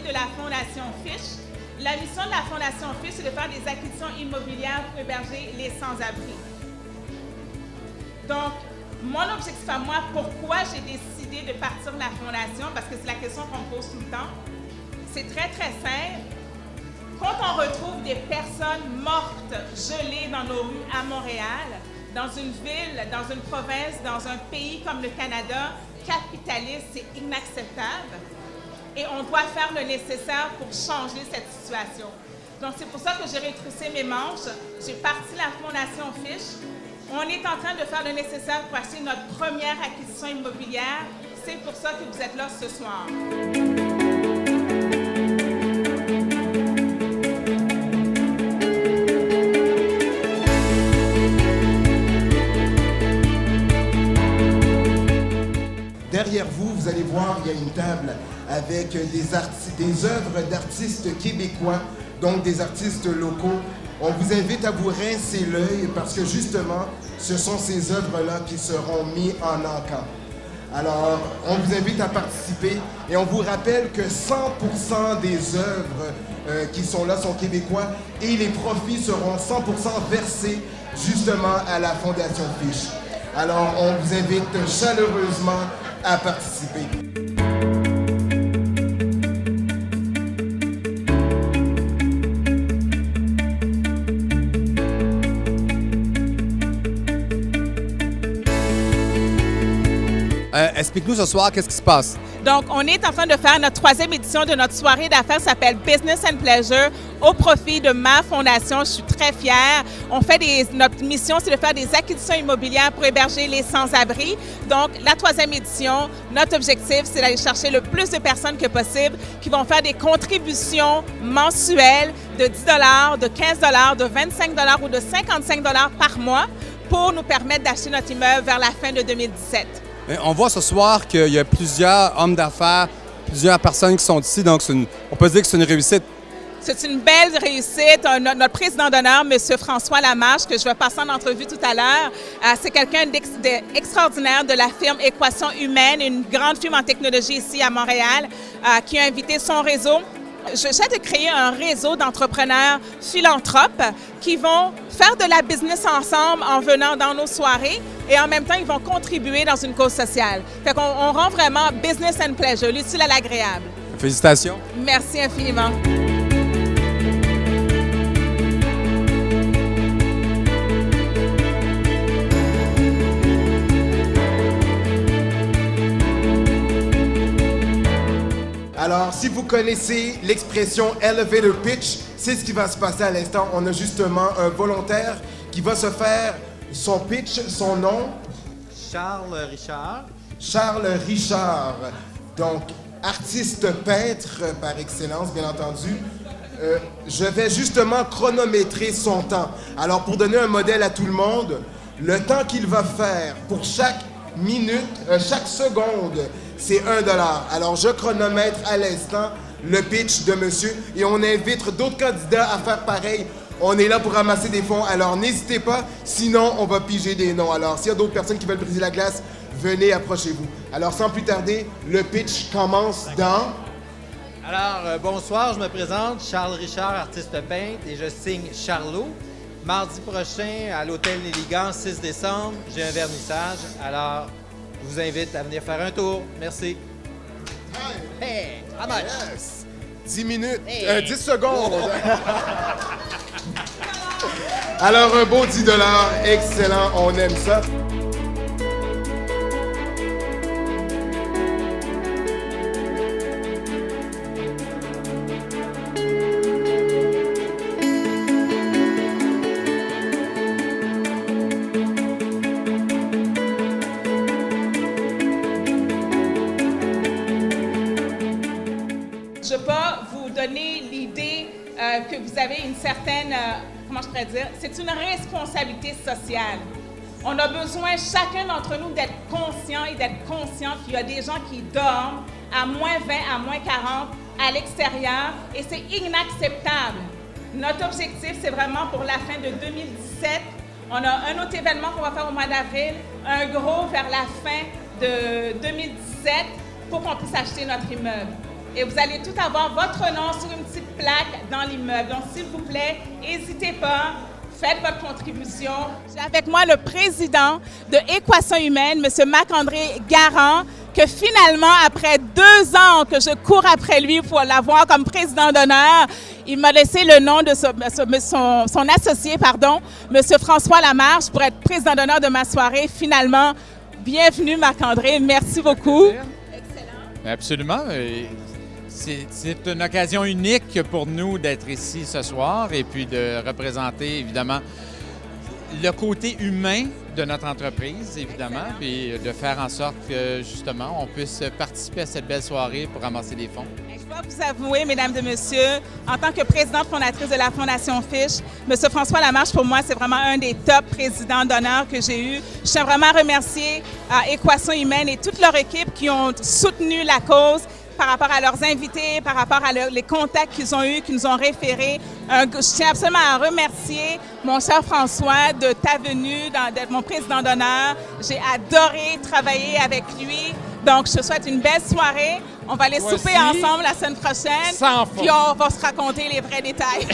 de la Fondation Fiche. La mission de la Fondation Fiche, c'est de faire des acquisitions immobilières pour héberger les sans-abri. Donc, mon objectif à moi, pourquoi j'ai décidé de partir de la Fondation, parce que c'est la question qu'on me pose tout le temps, c'est très, très simple. Quand on retrouve des personnes mortes, gelées dans nos rues à Montréal, dans une ville, dans une province, dans un pays comme le Canada, capitaliste, c'est inacceptable. Et on doit faire le nécessaire pour changer cette situation. Donc, c'est pour ça que j'ai retroussé mes manches. J'ai parti la Fondation Fiche. On est en train de faire le nécessaire pour acheter notre première acquisition immobilière. C'est pour ça que vous êtes là ce soir. Derrière vous, vous allez voir, il y a une table avec des œuvres d'artistes québécois, donc des artistes locaux. On vous invite à vous rincer l'œil parce que justement, ce sont ces œuvres-là qui seront mises en encan. Alors, on vous invite à participer et on vous rappelle que 100% des œuvres qui sont là sont québécois et les profits seront 100% versés justement à la Fondation Fiche. Alors, on vous invite chaleureusement à participer. Explique-nous ce soir, qu'est-ce qui se passe? Donc, on est en train de faire notre 3e édition de notre soirée d'affaires, ça s'appelle Business and Pleasure, au profit de ma fondation. Je suis très fière. Notre mission, c'est de faire des acquisitions immobilières pour héberger les sans-abri. Donc, la 3e édition, notre objectif, c'est d'aller chercher le plus de personnes que possible qui vont faire des contributions mensuelles de 10 $, de 15 $, de 25 $ ou de 55 $ par mois pour nous permettre d'acheter notre immeuble vers la fin de 2017. On voit ce soir qu'il y a plusieurs hommes d'affaires, plusieurs personnes qui sont ici, donc on peut dire que c'est une réussite. C'est une belle réussite. Notre président d'honneur, M. François Lamarche, que je vais passer en entrevue tout à l'heure, c'est quelqu'un d'extraordinaire de la firme Équation Humaine, une grande firme en technologie ici à Montréal, qui a invité son réseau. J'essaie de créer un réseau d'entrepreneurs philanthropes qui vont faire de la business ensemble en venant dans nos soirées et en même temps, ils vont contribuer dans une cause sociale. Fait qu'on rend vraiment business and pleasure, l'utile à l'agréable. Félicitations. Merci infiniment. Alors, si vous connaissez l'expression elevator pitch, c'est ce qui va se passer à l'instant. On a justement un volontaire qui va se faire son pitch, son nom. Charles Richard. Charles Richard, donc artiste peintre par excellence, bien entendu. Je vais justement chronométrer son temps. Alors, pour donner un modèle à tout le monde, le temps qu'il va faire pour chaque minute, chaque seconde, c'est 1 $. Alors, je chronomètre à l'instant le pitch de monsieur et on invite d'autres candidats à faire pareil. On est là pour ramasser des fonds, alors n'hésitez pas, sinon on va piger des noms. Alors, s'il y a d'autres personnes qui veulent briser la glace, venez, approchez-vous. Alors, sans plus tarder, le pitch commence dans... Alors, bonsoir, je me présente, Charles Richard, artiste peintre, et je signe Charlot. Mardi prochain, à l'Hôtel Néligan, 6 décembre, j'ai un vernissage. Alors, je vous invite à venir faire un tour. Merci. Hey, how much? Yes. 10 minutes, Hey. 10 secondes. Alors, un beau 10 $, excellent, on aime ça. Je ne vais pas vous donner l'idée que vous avez une certaine, comment je pourrais dire, c'est une responsabilité sociale. On a besoin, chacun d'entre nous, d'être conscient et d'être conscient qu'il y a des gens qui dorment à moins 20, à moins 40 à l'extérieur et c'est inacceptable. Notre objectif, c'est vraiment pour la fin de 2017. On a un autre événement qu'on va faire au mois d'avril, un gros vers la fin de 2017 pour qu'on puisse acheter notre immeuble. Et vous allez tout avoir votre nom sur une petite plaque dans l'immeuble. Donc, s'il vous plaît, n'hésitez pas. Faites votre contribution. J'ai avec moi le président de Équation humaine, M. Marc-André Garand, que finalement, après 2 ans que je cours après lui pour l'avoir comme président d'honneur, il m'a laissé le nom de son associé, M. François Lamarche, pour être président d'honneur de ma soirée. Finalement, bienvenue Marc-André, merci beaucoup. Excellent. Absolument. C'est une occasion unique pour nous d'être ici ce soir et puis de représenter évidemment le côté humain de notre entreprise, évidemment, puis de faire en sorte que justement on puisse participer à cette belle soirée pour ramasser des fonds. Je dois vous avouer, mesdames et messieurs, en tant que présidente fondatrice de la Fondation Fish, M. François Lamarche, pour moi, c'est vraiment un des top présidents d'honneur que j'ai eu. Je tiens vraiment à remercier Équation humaine et toute leur équipe qui ont soutenu la cause par rapport à leurs invités, par rapport à les contacts qu'ils ont eus, qui nous ont référés. Je tiens absolument à remercier mon cher François de ta venue, d'être mon président d'honneur. J'ai adoré travailler avec lui. Donc, je te souhaite une belle soirée. On va aller souper ensemble la semaine prochaine. Sans faute. Puis on va se raconter les vrais détails.